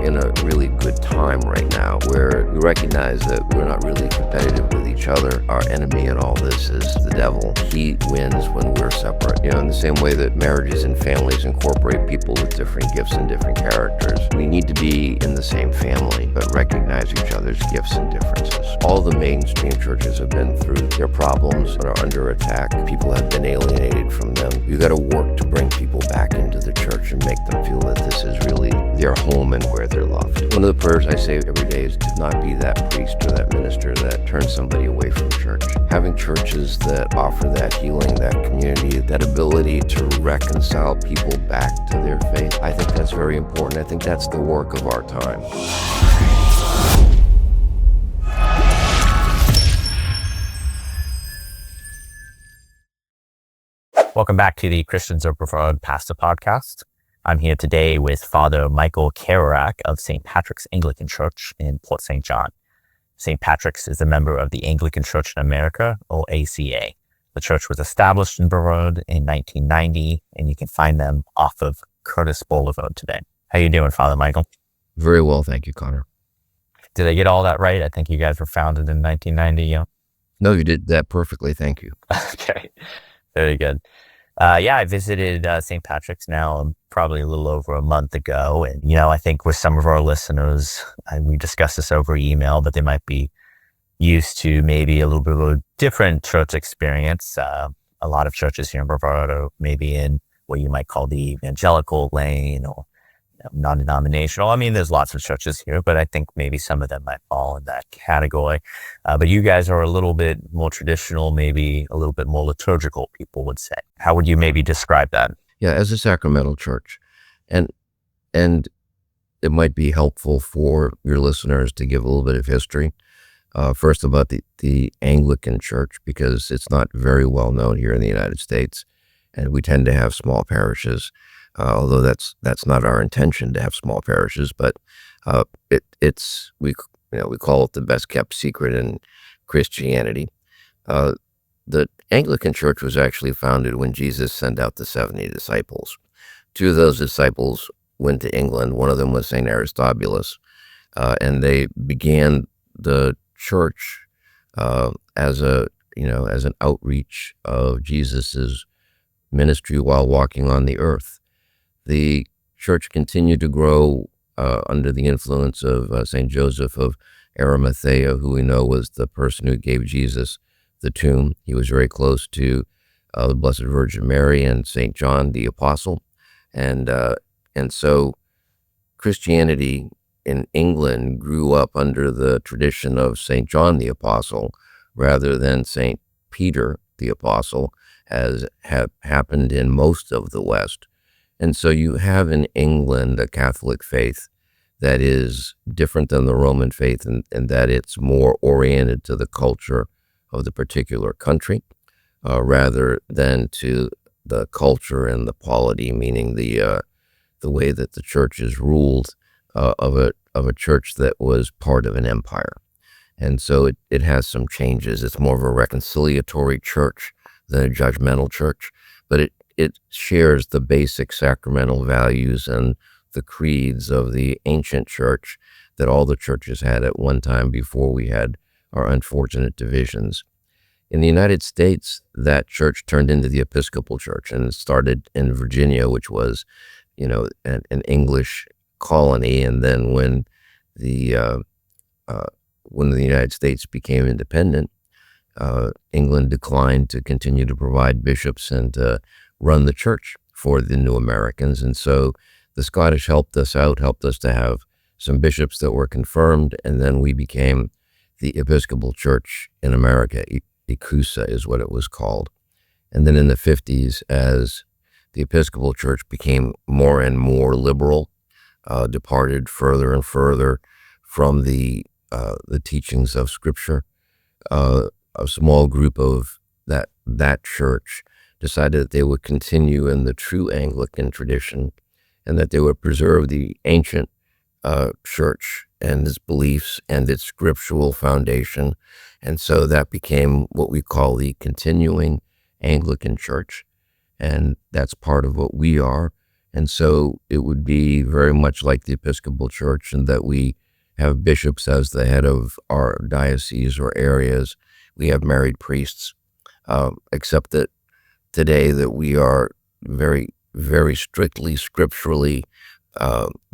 in a really good time right now where we recognize that we're not really competitive with each other. Our enemy in all this is the devil. He wins when we're separate. In the same way that marriages and families incorporate people with different gifts and different characters, we need to be in the same family, but recognize each other's gifts and differences. All the mainstream churches have been through their problems and are under attack. People have been alienated from them. We've got to work to bring people back into the church and make them feel that this is really their home and where they're loved. One of the prayers I say every day is to not be that priest or that minister that turns somebody away from church. Having churches that offer that healing, that community, that ability to reconcile people back to their faith, I think that's very important. I think that's the work of our time. Welcome back to the Christians of Brevard Pastor Podcast. I'm here today with Father Michael Kerouac of St. Patrick's Anglican Church in Port St. John. St. Patrick's is a member of the Anglican Church in America, or ACA. The church was established in Brevard in 1990, and you can find them off of Curtis Boulevard today. How you doing, Father Michael? Very well, thank you, Connor. Did I get all that right? I think you guys were founded in 1990, yeah? No, you did that perfectly, thank you. Okay, very good. I visited St. Patrick's now probably a little over a month ago. And, I think with some of our listeners, we discussed this over email, but they might be used to maybe a little bit of a different church experience. A lot of churches here in Brevard are maybe in what you might call the evangelical lane or non-denominational. I mean, there's lots of churches here, but I think maybe some of them might fall in that category. But you guys are a little bit more traditional, maybe a little bit more liturgical, people would say. How would you maybe describe that? Yeah, as a sacramental church. And it might be helpful for your listeners to give a little bit of history. First about the Anglican Church, because it's not very well known here in the United States. And we tend to have small parishes. Although that's not our intention to have small parishes, but we call it the best kept secret in Christianity. The Anglican Church was actually founded when Jesus sent out the 70 disciples. Two of those disciples went to England. One of them was St. Aristobulus, and they began the church as an outreach of Jesus's ministry while walking on the earth. The church continued to grow under the influence of St. Joseph of Arimathea, who we know was the person who gave Jesus the tomb. He was very close to the Blessed Virgin Mary and St. John the Apostle. And so Christianity in England grew up under the tradition of St. John the Apostle rather than St. Peter the Apostle, as happened in most of the West. And so you have in England a Catholic faith that is different than the Roman faith in that it's more oriented to the culture of the particular country rather than to the culture and the polity, meaning the way that the church is ruled of a church that was part of an empire. And so it has some changes. It's more of a reconciliatory church than a judgmental church, but it shares the basic sacramental values and the creeds of the ancient church that all the churches had at one time before we had our unfortunate divisions. In the United States, that church turned into the Episcopal Church and started in Virginia, which was, an English colony. And then when the United States became independent, England declined to continue to provide bishops and to run the church for the new Americans. And so the Scottish helped us to have some bishops that were confirmed, and then we became the Episcopal Church in America. Ecusa is what it was called. And then in the 50s, as the Episcopal Church became more and more liberal, departed further and further from the teachings of Scripture, a small group of that church decided that they would continue in the true Anglican tradition and that they would preserve the ancient church and its beliefs and its scriptural foundation. And so that became what we call the continuing Anglican Church. And that's part of what we are. And so it would be very much like the Episcopal Church in that we have bishops as the head of our diocese or areas. We have married priests, except that today that we are very, very strictly scripturally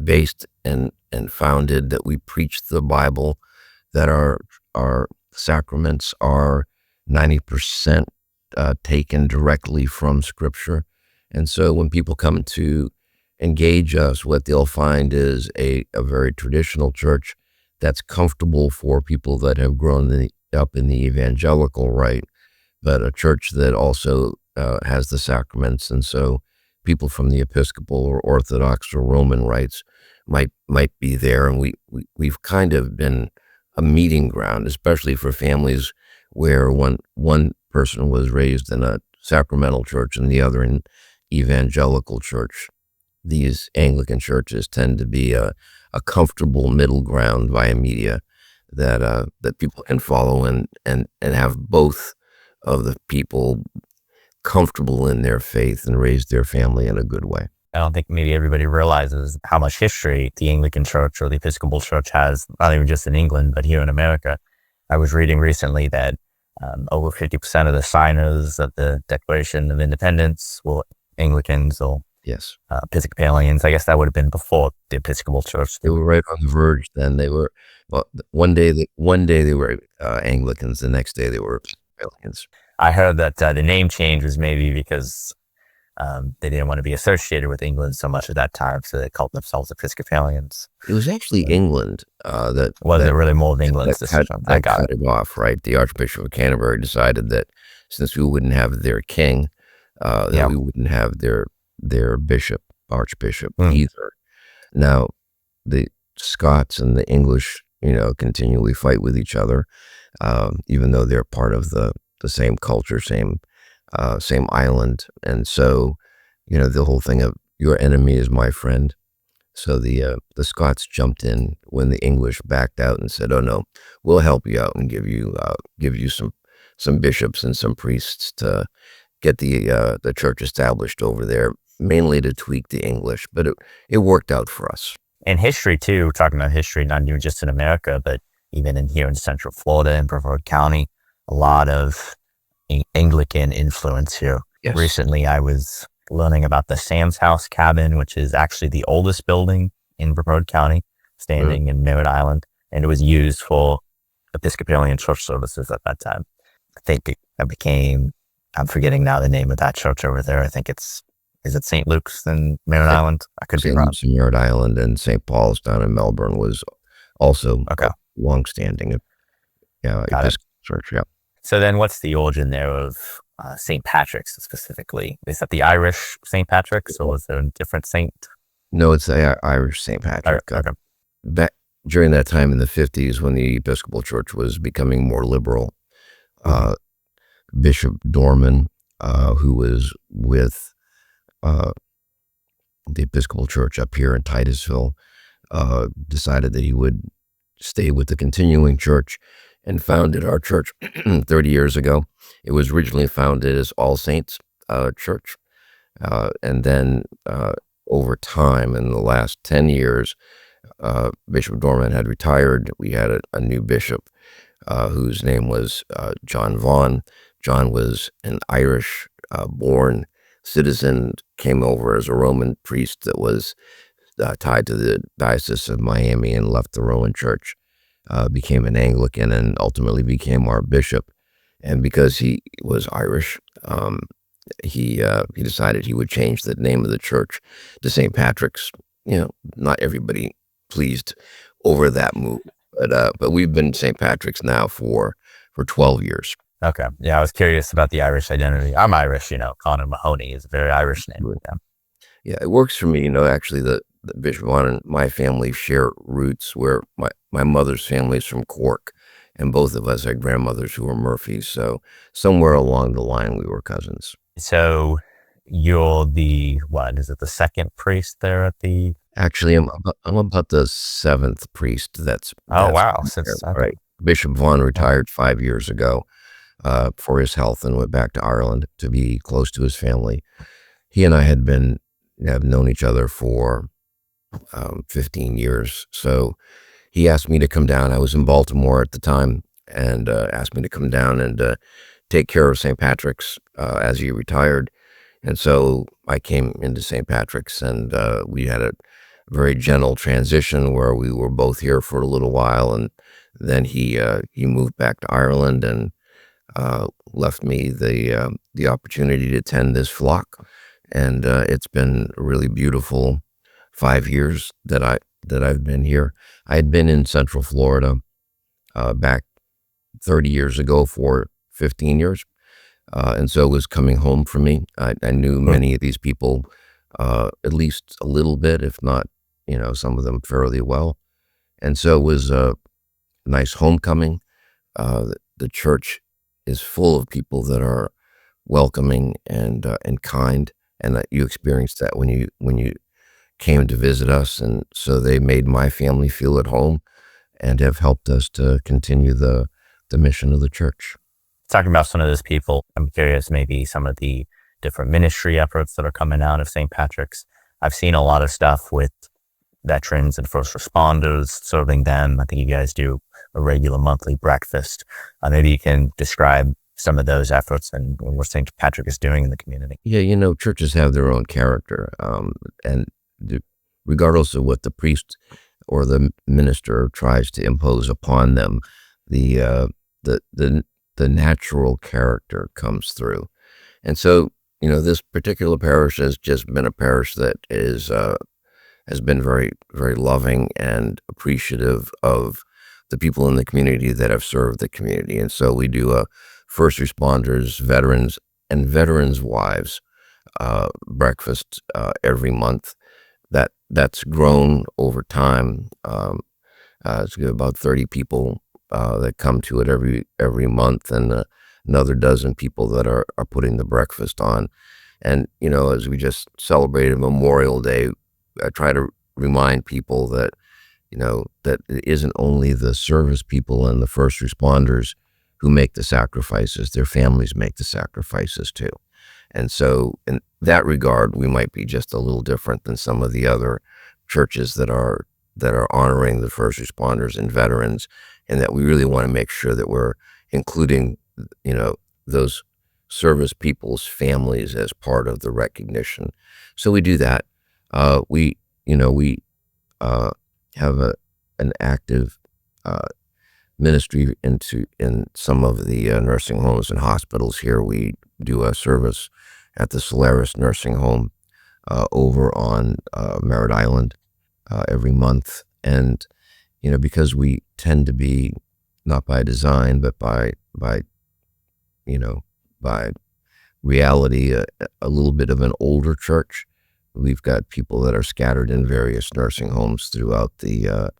based and founded, that we preach the Bible, that our sacraments are 90% taken directly from Scripture. And so when people come to engage us, what they'll find is a very traditional church that's comfortable for people that have grown up in the evangelical rite, but a church that also has the sacraments. And so people from the Episcopal or Orthodox or Roman rites might be there. And we've kind of been a meeting ground, especially for families where one person was raised in a sacramental church and the other in evangelical church. These Anglican churches tend to be a comfortable middle ground via media that people can follow and have both of the people comfortable in their faith and raise their family in a good way. I don't think maybe everybody realizes how much history the Anglican Church or the Episcopal Church has, not even just in England, but here in America. I was reading recently that over 50% of the signers of the Declaration of Independence were Anglicans or yes, Episcopalians. I guess that would have been before the Episcopal Church. They were right on the verge. Then they were, well, one day they were Anglicans, the next day they were Episcopalians. I heard that the name change was maybe because they didn't want to be associated with England so much at that time, so they called themselves Episcopalians. It was actually England that was it really more of England's decision? I got it off, right? The Archbishop of Canterbury decided that since we wouldn't have their king, that we wouldn't have their bishop, archbishop either. Now, the Scots and the English, continually fight with each other, even though they're part of the same culture, same island. And so, the whole thing of your enemy is my friend. So the Scots jumped in when the English backed out and said, "Oh no, we'll help you out and give you some bishops and some priests to get the church established over there, mainly to tweak the English." But it worked out for us. And history too, talking about history, not even just in America, but even here in Central Florida in Brevard County, a lot of Anglican influence here. Yes. Recently, I was learning about the Sam's House Cabin, which is actually the oldest building in Brevard County, standing in Merritt Island, and it was used for Episcopalian church services at that time. I think it became, I'm forgetting now the name of that church over there. I think is it St. Luke's in Merritt Island? I could be wrong. St. Luke's in Merritt Island, and St. Paul's down in Melbourne was also long-standing Episcopal church. Yeah. So then what's the origin there of St. Patrick's specifically? Is that the Irish St. Patrick's, or was there a different saint? No, it's the Irish St. Patrick. Okay. Back during that time in the 50s when the Episcopal Church was becoming more liberal, Bishop Dorman, who was with the Episcopal Church up here in Titusville, decided that he would stay with the continuing church and founded our church 30 years ago. It was originally founded as All Saints Church. And then over time, in the last 10 years, Bishop Dorman had retired. We had a new bishop whose name was John Vaughan. John was an Irish born citizen, came over as a Roman priest that was tied to the Diocese of Miami and left the Roman Church. Became an Anglican and ultimately became our bishop. And because he was Irish, he decided he would change the name of the church to St. Patrick's. Not everybody pleased over that move, but we've been St. Patrick's now for 12 years. Okay. Yeah, I was curious about the Irish identity. I'm Irish, Connor Mahoney is a very Irish name. Yeah, it works for me. Actually, the Bishop Vaughan and my family share roots where my mother's family is from Cork, and both of us had grandmothers who were Murphys. So somewhere along the line, we were cousins. So you're the second priest there at the... Actually, I'm about the seventh priest. That's wow. Right. Bishop Vaughan retired 5 years ago for his health and went back to Ireland to be close to his family. He and I had been have known each other for 15 years. So he asked me to come down. I was in Baltimore at the time, and asked me to come down and take care of St. Patrick's as he retired. And so I came into St. Patrick's, and we had a very gentle transition where we were both here for a little while, and then he moved back to Ireland and left me the opportunity to tend this flock, and it's been a really beautiful 5 years that I've been here. I had been in Central Florida back 30 years ago for 15 years, and so it was coming home for me. I knew many of these people at least a little bit, if not, some of them fairly well, and so it was a nice homecoming. The church is full of people that are welcoming and kind, and that you experienced that when you came to visit us, and so they made my family feel at home and have helped us to continue the mission of the church. Talking about some of those people, I'm curious maybe some of the different ministry efforts that are coming out of St. Patrick's. I've seen a lot of stuff with veterans and first responders, serving them. I think you guys do a regular monthly breakfast. Maybe you can describe some of those efforts and what St. Patrick is doing in the community. Yeah, churches have their own character, and regardless of what the priest or the minister tries to impose upon them, the natural character comes through. And so, this particular parish has just been a parish that has been very, very loving and appreciative of the people in the community that have served the community. And so we do a first responders, veterans, and veterans' wives breakfast every month. That's grown over time. It's about 30 people that come to it every month, and another dozen people that are putting the breakfast on. And as we just celebrated Memorial Day, I try to remind people that that it isn't only the service people and the first responders who make the sacrifices; their families make the sacrifices too. And so, in that regard, we might be just a little different than some of the other churches that are honoring the first responders and veterans, and that we really want to make sure that we're including, those service people's families as part of the recognition. So we do that. We have an active ministry in some of the nursing homes and hospitals here. We do a service at the Solaris Nursing Home over on Merritt Island every month, and because we tend to be, not by design but by reality, a little bit of an older church. We've got people that are scattered in various nursing homes throughout the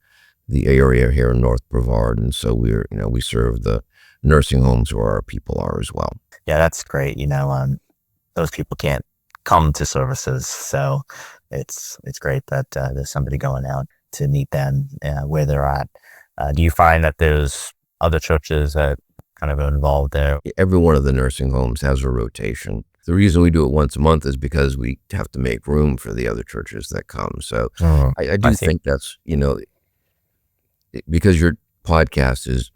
area here in North Brevard, and so we serve the nursing homes where our people are as well. Yeah, that's great. Those people can't come to services, so it's great that there's somebody going out to meet them where they're at. Do you find that there's other churches that kind of involved there? Every one of the nursing homes has a rotation. The reason we do it once a month is because we have to make room for the other churches that come. So I do think that's, because your podcast is,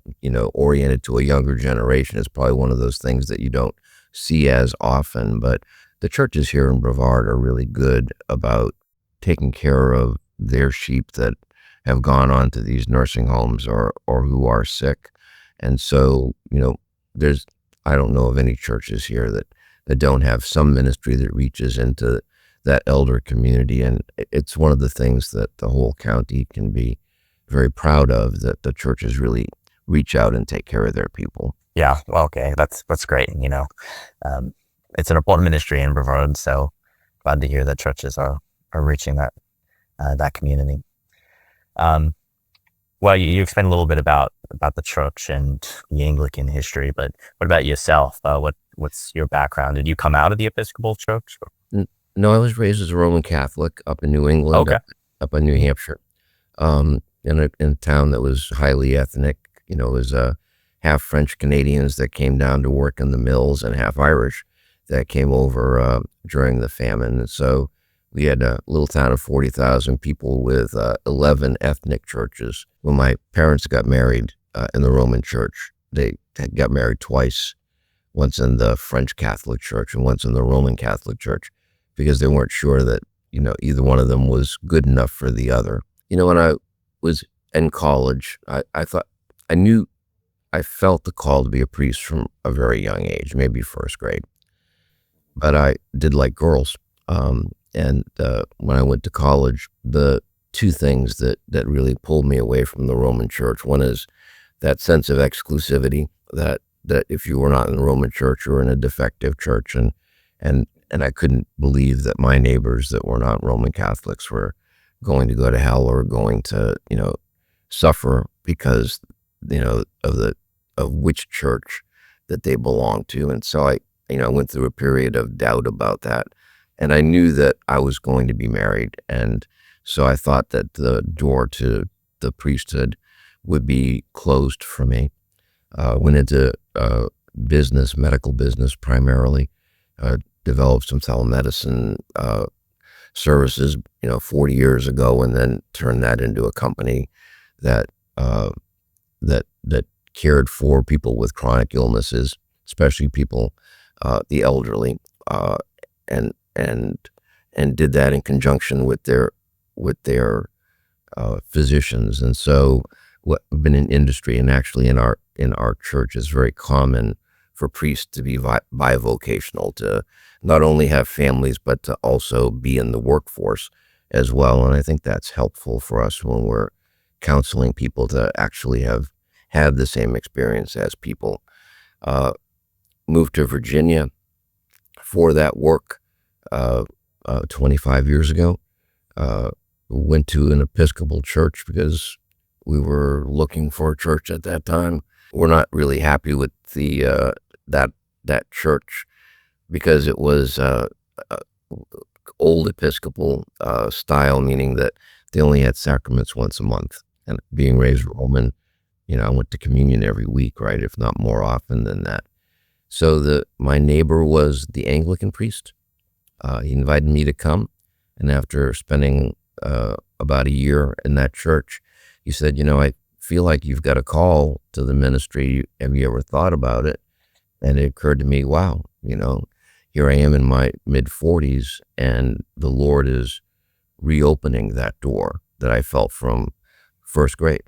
oriented to a younger generation, it's probably one of those things that you don't see as often. But the churches here in Brevard are really good about taking care of their sheep that have gone on to these nursing homes or who are sick. And so, I don't know of any churches here that don't have some ministry that reaches into that elder community. And it's one of the things that the whole county can be very proud of, that the churches really reach out and take care of their people. Yeah, well, okay, that's great. It's an important ministry in Brevard, so glad to hear that churches are reaching that community. Well, you explained a little bit about the church and the Anglican history, but what about yourself? What's your background? Did you come out of the Episcopal Church? No, I was raised as a Roman Catholic up in New England, Okay. up in New Hampshire, in a town that was highly ethnic. It was half French Canadians that came down to work in the mills and half Irish that came over during the famine. And so We had a little town of 40,000 people with 11 ethnic churches. When my parents got married in the Roman Church, they got married twice, once in the French Catholic Church and once in the Roman Catholic Church, because they weren't sure that, either one of them was good enough for the other. When I was in college, I felt the call to be a priest from a very young age, maybe first grade. But I did like girls. And when I went to college, the two things that really pulled me away from the Roman Church, one is that sense of exclusivity, that if you were not in the Roman Church, you were in a defective church. And I couldn't believe that my neighbors that were not Roman Catholics were going to go to hell or going to, suffer because, of which church that they belonged to. And so I went through a period of doubt about that. And I knew that I was going to be married. And so I thought that the door to the priesthood would be closed for me. Went into business, medical business primarily, developed some telemedicine services, 40 years ago, and then turned that into a company that cared for people with chronic illnesses, especially people, the elderly, and did that in conjunction with their physicians. And so I've been in industry, and actually in our church, it's very common for priests to be bivocational, to not only have families, but to also be in the workforce as well. And I think that's helpful for us when we're counseling people to actually have had the same experience as people. Moved to Virginia for that work 25 years ago. Went to an Episcopal church because we were looking for a church at that time. We're not really happy with the that church because it was old Episcopal style, meaning that they only had sacraments once a month. And being raised Roman, I went to communion every week, right, if not more often than that. So my neighbor was the Anglican priest. He invited me to come, and after spending about a year in that church, he said, I feel like you've got a call to the ministry. Have you ever thought about it? And it occurred to me, wow, here I am in my mid-40s, and the Lord is reopening that door that I felt from first grade.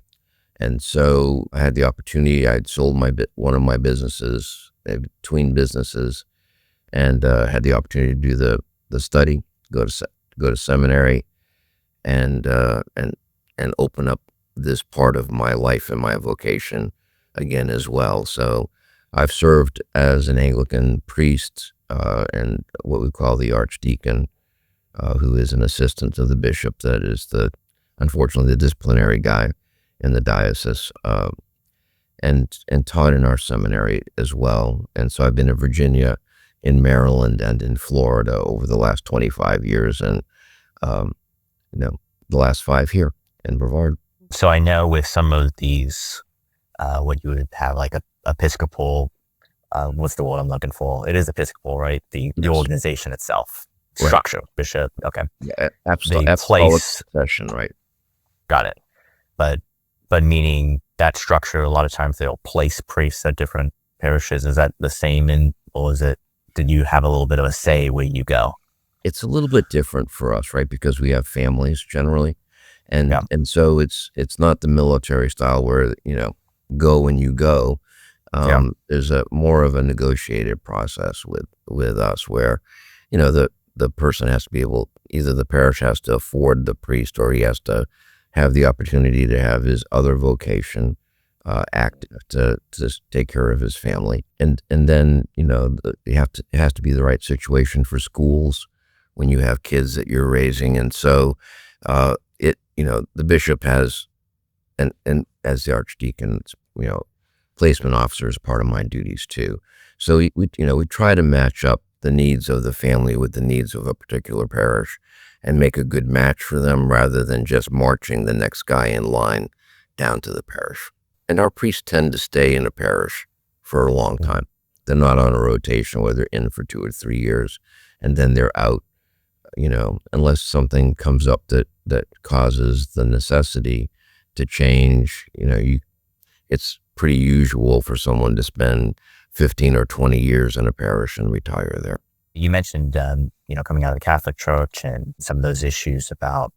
And so I had the opportunity. I'd sold one of my businesses, between businesses, and had the opportunity to do the study, go to seminary, and open up this part of my life and my vocation again as well. So I've served as an Anglican priest and what we call the archdeacon, who is an assistant to the bishop, that is unfortunately the disciplinary guy in the diocese, and taught in our seminary as well. And so I've been in Virginia, in Maryland, and in Florida over the last 25 years, and the last 5 here in Brevard. So I know with some of these, what you would have like a Episcopal, what's the word I'm looking for? It is Episcopal, right? The organization itself, right. Structure, bishop. Okay. Yeah, apostolic succession, right? Got it. But meaning that structure, a lot of times they'll place priests at different parishes. Is that the same or did you have a little bit of a say where you go? It's a little bit different for us, right? Because we have families generally. And so it's not the military style where, go when you go. There's more of a negotiated process with us where, the person has to be able, either the parish has to afford the priest, or he has to have the opportunity to have his other vocation active to take care of his family. And then, it has to be the right situation for schools when you have kids that you're raising. And so the bishop has, and as the archdeacon, placement officer is part of my duties too. So we try to match up the needs of the family with the needs of a particular parish and make a good match for them, rather than just marching the next guy in line down to the parish. And our priests tend to stay in a parish for a long time. They're not on a rotation where they're in for 2 or 3 years and then they're out. unless something comes up that causes the necessity to change, it's pretty usual for someone to spend 15 or 20 years in a parish and retire there. You mentioned, coming out of the Catholic Church and some of those issues about,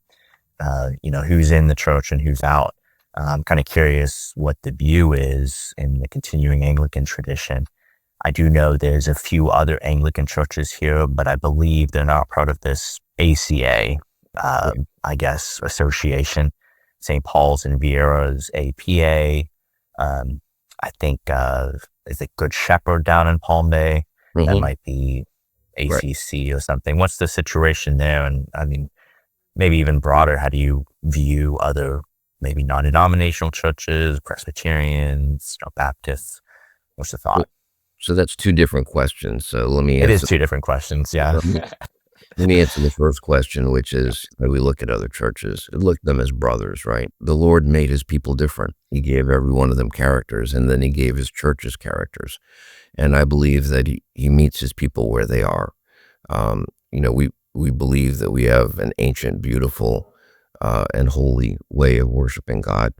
who's in the church and who's out. I'm kind of curious what the view is in the continuing Anglican tradition. I do know there's a few other Anglican churches here, but I believe they're not part of this ACA, I guess, association. St. Paul's and Viera's APA. I think, is it Good Shepherd down in Palm Bay? Mm-hmm. That might be ACC or something. What's the situation there? And I mean, maybe even broader, how do you view other maybe non-denominational churches, Presbyterians, Baptists? What's the thought? So that's two different questions. So let me answer. It is two different questions, yeah. Let me answer the first question, which is, how we look at other churches. We look at them as brothers, right? The Lord made his people different. He gave every one of them characters, and then he gave his churches characters. And I believe that he meets his people where they are. We believe that we have an ancient, beautiful, and holy way of worshiping God.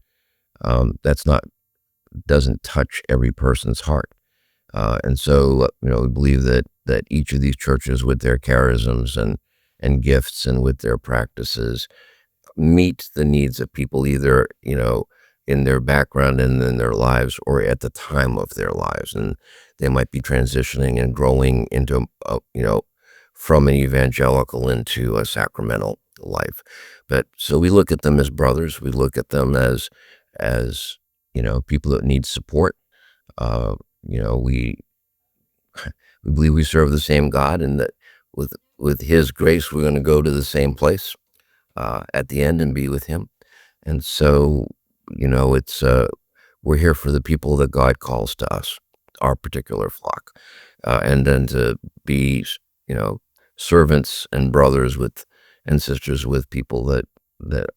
Doesn't touch every person's heart. And so, we believe that each of these churches, with their charisms and gifts and with their practices, meet the needs of people, either, in their background and in their lives, or at the time of their lives. And they might be transitioning and growing into, from an evangelical into a sacramental life. But so we look at them as brothers. We look at them as people that need support. We believe we serve the same God, and that with his grace, we're going to go to the same place at the end and be with him. And so, it's we're here for the people that God calls to us, our particular flock, and then to be, servants and brothers and sisters with people that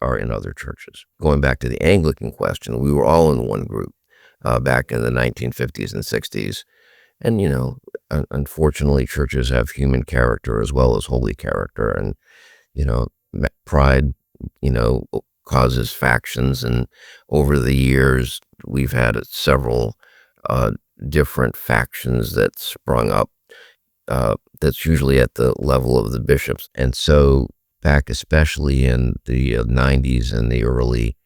are in other churches. Going back to the Anglican question, we were all in one group back in the 1950s and 60s. And, unfortunately, churches have human character as well as holy character. And, pride, causes factions. And over the years, we've had several different factions that sprung up. That's usually at the level of the bishops. And so back, especially in the 90s and the early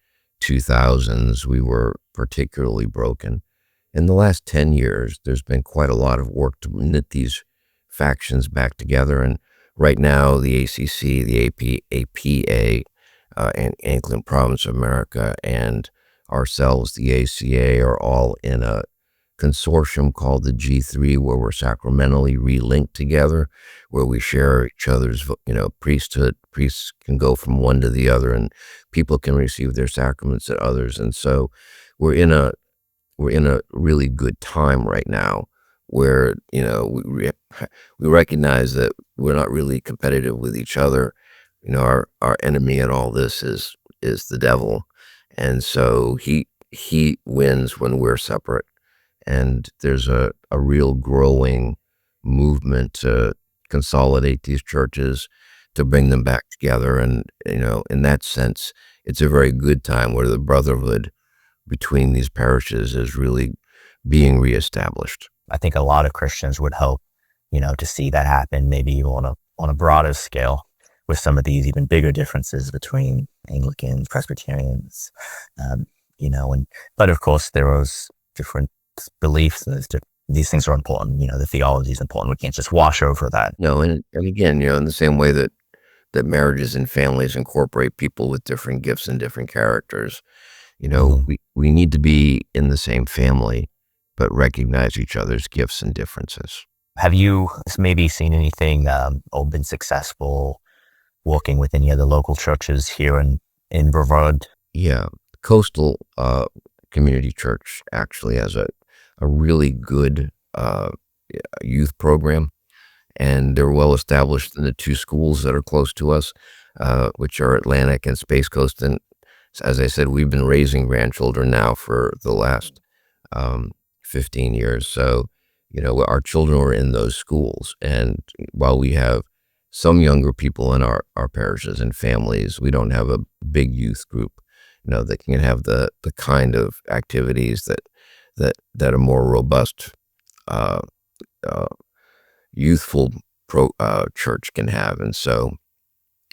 2000s, we were particularly broken. In the last 10 years, there's been quite a lot of work to knit these factions back together. And right now, the ACC, the APA, and Anglican Province of America, and ourselves, the ACA, are all in a consortium called the G3, where we're sacramentally relinked together, where we share each other's, priesthood. Priests can go from one to the other, and people can receive their sacraments at others. And so we're in a really good time right now, where we recognize that we're not really competitive with each other. Our enemy in all this is the devil, and so he wins when we're separate. And there's a real growing movement to consolidate these churches, to bring them back together. And in that sense, it's a very good time where the brotherhood between these parishes is really being reestablished. I think a lot of Christians would hope, to see that happen, maybe on a broader scale, with some of these even bigger differences between Anglicans, Presbyterians, but of course there are different beliefs. These things are important. The theology is important. We can't just wash over that. No, and again, in the same way that marriages and families incorporate people with different gifts and different characters, we need to be in the same family, but recognize each other's gifts and differences. Have you maybe seen anything or been successful working with any of the local churches here in Brevard? Yeah, Coastal Community Church actually has a really good youth program, and they're well established in the two schools that are close to us, which are Atlantic and Space Coast. And as I said, we've been raising grandchildren now for the last 15 years. So, our children are in those schools. And while we have some younger people in our parishes and families. We don't have a big youth group, that can have the kind of activities that a more robust, uh, uh, youthful church can have. And so,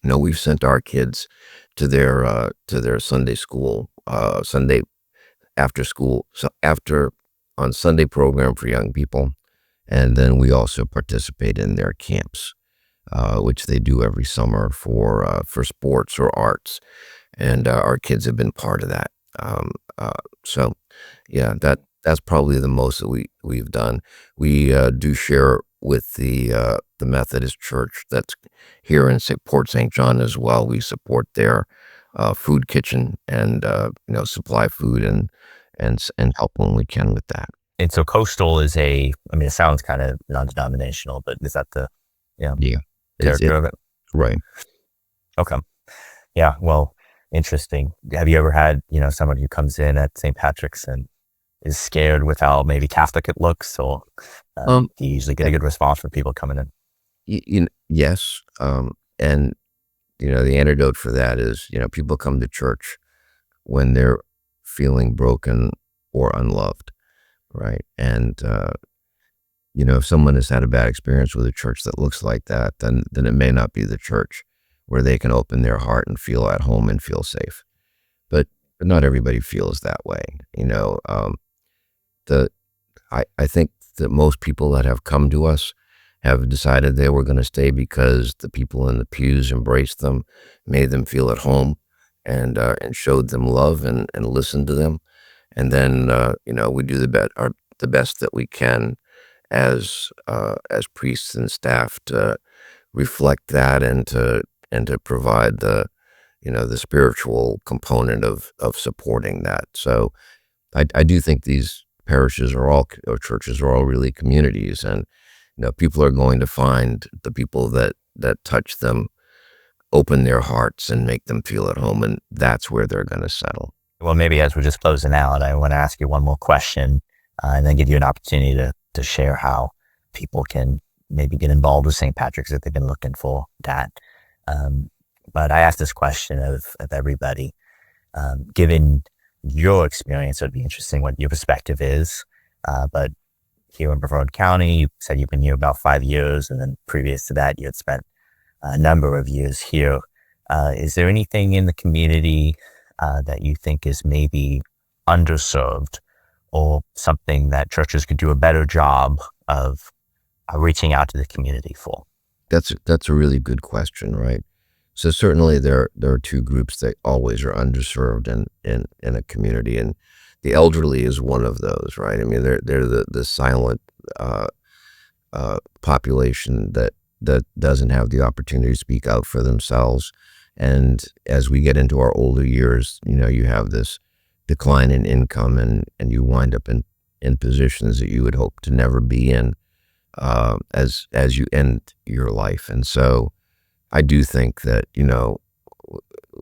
we've sent our kids to their Sunday school, Sunday after school, so after on Sunday program for young people. And then we also participate in their camps, which they do every summer for sports or arts. And our kids have been part of that. So, yeah, that's probably the most that we've done. We do share with the Methodist Church that's here in Port St. John as well. We support their food kitchen and supply food and help when we can with that. And so Coastal is it sounds kind of non-denominational, but is that the character of it? Right. Okay. Yeah. Well, interesting. Have you ever had, someone who comes in at St. Patrick's and is scared with how maybe Catholic it looks, or do you usually get a good response from people coming in? Yes. And, the antidote for that is, people come to church when they're feeling broken or unloved. Right. And, if someone has had a bad experience with a church that looks like that, then it may not be the church where they can open their heart and feel at home and feel safe. But not everybody feels that way. I think that most people that have come to us have decided they were going to stay because the people in the pews embraced them, made them feel at home, and showed them love and listened to them. And then, we do the best that we can as priests and staff to reflect that and to provide the spiritual component of supporting that. So I do think these parishes or churches are all really communities, and people are going to find the people that touch them, open their hearts and make them feel at home, and that's where they're going to settle. Well, maybe as we're just closing out, I want to ask you one more question, and then give you an opportunity to share how people can maybe get involved with St. Patrick's if they've been looking for that. But I asked this question of everybody. Given your experience, it would be interesting what your perspective is. But here in Brevard County, you said you've been here about 5 years, and then previous to that, you had spent a number of years here. Is there anything in the community that you think is maybe underserved, or something that churches could do a better job of reaching out to the community for? That's a really good question, right? So certainly there are two groups that always are underserved in a community, and the elderly is one of those, right? I mean, they're the silent population that doesn't have the opportunity to speak out for themselves. And as we get into our older years, you have this decline in income, and you wind up in positions that you would hope to never be in as you end your life. And so I do think that,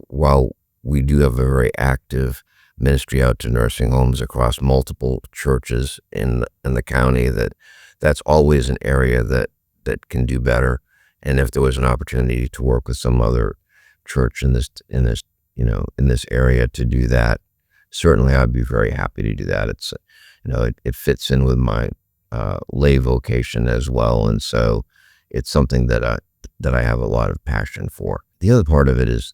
while we do have a very active ministry out to nursing homes across multiple churches in the county, that's always an area that can do better. And if there was an opportunity to work with some other church in this area to do that, certainly I'd be very happy to do that. It's, it fits in with my lay vocation as well. And so it's something that I have a lot of passion for. The other part of it is,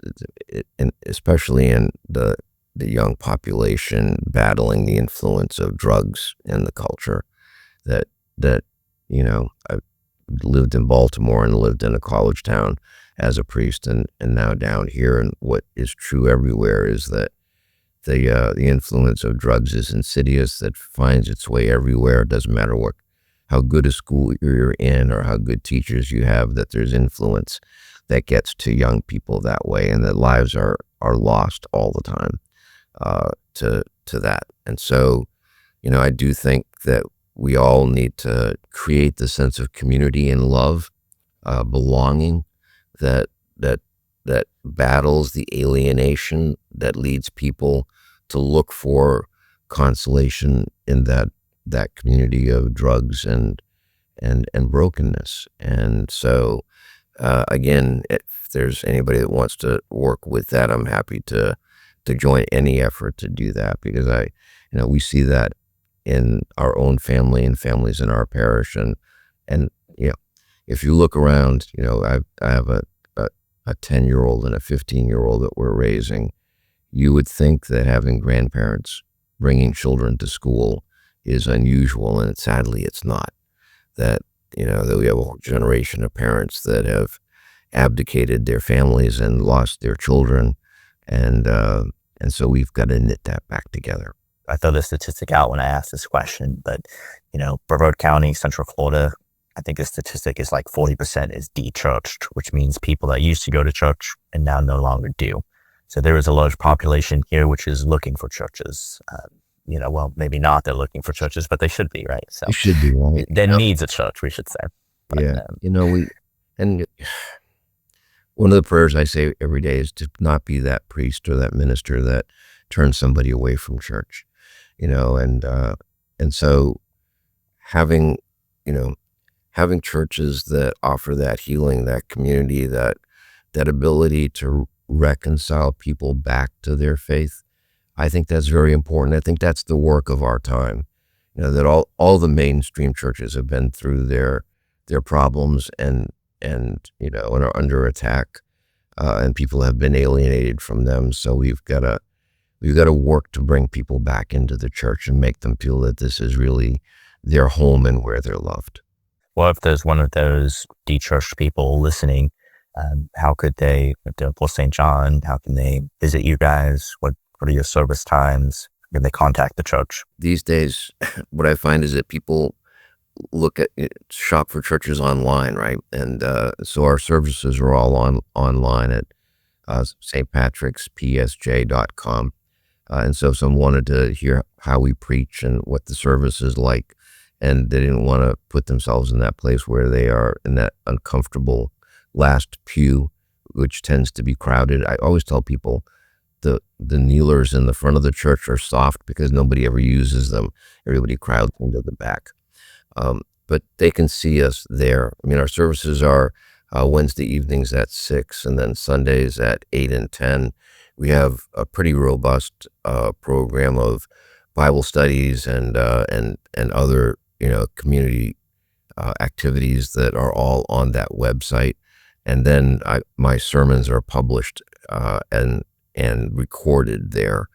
especially in the young population battling the influence of drugs in the culture, that I've lived in Baltimore and lived in a college town as a priest, and now down here. And what is true everywhere is that the influence of drugs is insidious, that finds its way everywhere. It doesn't matter how good a school you're in or how good teachers you have, that there's influence that gets to young people that way, and that lives are lost all the time to that. And so, I do think that we all need to create the sense of community and love, belonging, that battles the alienation that leads people to look for consolation in that community of drugs and brokenness. And so again, if there's anybody that wants to work with that, I'm happy to join any effort to do that, because we see that in our own family and families in our parish, and if you look around, I have a 10-year-old and a 15-year-old that we're raising. You would think that having grandparents bringing children to school is unusual, and sadly it's not. That that we have a whole generation of parents that have abdicated their families and lost their children, and so we've got to knit that back together. I throw the statistic out when I asked this question, but Brevard County, Central Florida, I think the statistic is like 40% is de-churched, which means people that used to go to church and now no longer do. So there is a large population here which is looking for churches. Well, maybe not they're looking for churches, but they should be, right? So It should be, right? there needs a church, we should say. But, Yeah. And one of the prayers I say every day is to not be that priest or that minister that turns somebody away from church, and so having churches that offer that healing, that community, that ability to reconcile people back to their faith, I think that's very important. I think that's the work of our time. That all the mainstream churches have been through their problems and are under attack, and people have been alienated from them. So we've got to work to bring people back into the church and make them feel that this is really their home and where they're loved. Well, if there's one of those de-churched people listening, how could they, if they're in St. John, how can they visit you guys? What are your service times? Can they contact the church? These days, what I find is that people shop for churches online, right? And so our services are all online at stpatrickspsj.com. And so if someone wanted to hear how we preach and what the service is like, and they didn't want to put themselves in that place where they are in that uncomfortable last pew, which tends to be crowded, I always tell people the kneelers in the front of the church are soft because nobody ever uses them. Everybody crowds into the back. But they can see us there. I mean, our services are Wednesday evenings at 6, and then Sundays at 8 and 10. We have a pretty robust program of Bible studies and other community activities that are all on that website. And then my sermons are published and recorded there.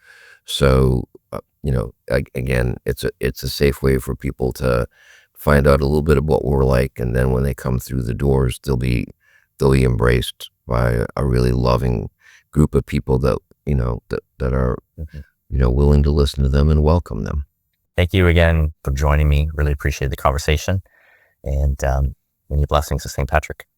So again, it's a safe way for people to find out a little bit of what we're like, and then when they come through the doors, they'll be embraced by a really loving group of people that that are willing to listen to them and welcome them. Thank you again for joining me. Really appreciate the conversation, and many blessings to St. Patrick.